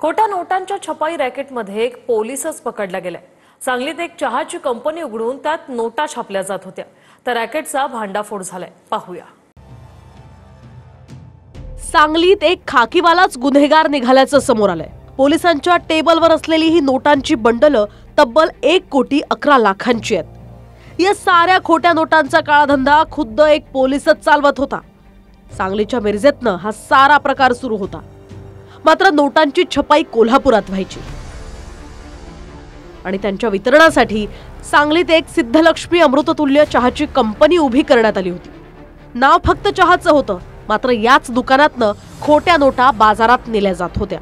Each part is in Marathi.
खोट्या नोटांच्या छपाई रॅकेटमध्ये एक पोलीसच पकडला गेलाय। सांगलीत एक चहाची कंपनी उघडून त्यात नोटा छापल्या जात होत्या। त्या रॅकेटचा भांडाफोड झालाय, पाहूया। सांगलीत एक खाकीवालाच गुन्हेगार निघाल्याचं समोर आलंय। पोलिसांच्या टेबलवर असलेली ही नोटांची बंडलं तब्बल 1,11,00,000ची आहेत। या साऱ्या खोट्या नोटांचा काळाधंदा खुद्द एक पोलीसच चालवत होता। सांगलीच्या मिरजेतनं हा सारा प्रकार सुरू होता। मात्र नोटांची छपाई कोल्हापुरात व्हायची आणि त्यांच्या वितरणासाठी सांगलीत एक सिद्धलक्ष्मी अमृततुल्य चहाची कंपनी उभी करण्यात आली होती। नाव फक्त चहाचं होतं, मात्र याच दुकानातनं खोट्या नोटा बाजारात नेल्या जात होत्या।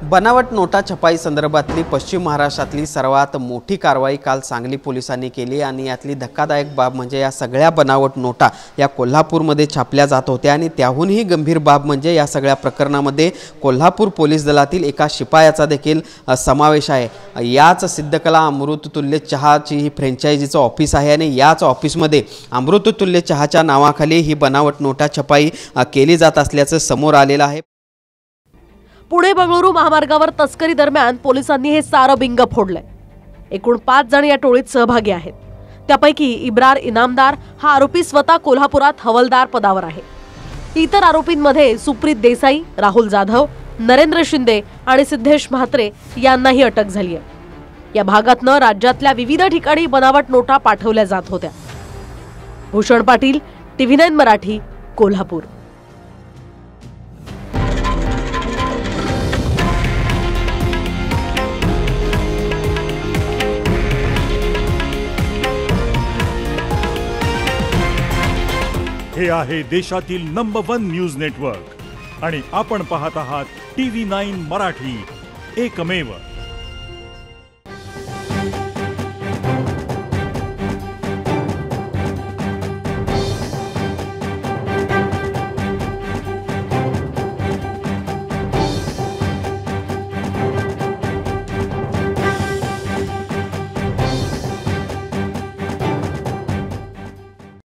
बनावट नोटा छपाई संदर्भातली पश्चिम महाराष्ट्रातली सर्वात मोठी कारवाई काल सांगली पोलिसांनी केली आणि यातली धक्कादायक बाब म्हणजे या सगळ्या बनावट नोटा या कोल्हापूरमध्ये छापल्या जात होत्या आणि त्याहूनही गंभीर बाब म्हणजे या सगळ्या प्रकरणामध्ये कोल्हापूर पोलीस दलातील एका शिपायाचा देखील समावेश आहे। याच सिद्धकला अमृततुल्य चहाची ही फ्रँचायझीचं ऑफिस आहे आणि याच ऑफिसमध्ये अमृततुल्य चहाच्या नावाखाली ही बनावट नोटा छपाई केली जात असल्याचं समोर आलेलं आहे। पुणे बंगळुरू महामार्गावर तस्करी दरम्यान पोलिसांनी हे सारं बिंग फोडलंय। एकूण 5 जण या टोळीत सहभागी आहेत। त्यापैकी इब्रार इनामदार हा आरोपी स्वतः कोल्हापुरात हवालदार पदावर आहे। इतर आरोपींमध्ये सुप्रीत देसाई, राहुल जाधव, नरेंद्र शिंदे आणि सिद्धेश म्हात्रे यांनाही अटक झाली आहे। या भागातनं राज्यातल्या विविध ठिकाणी बनावट नोटा पाठवल्या जात होत्या। भूषण पाटील, TV9 मराठी, कोल्हापूर। हे आहे देशातील नंबर 1 न्यूज नेटवर्क आणि आपण पाहत आहात TV9 मराठी, एकमेव।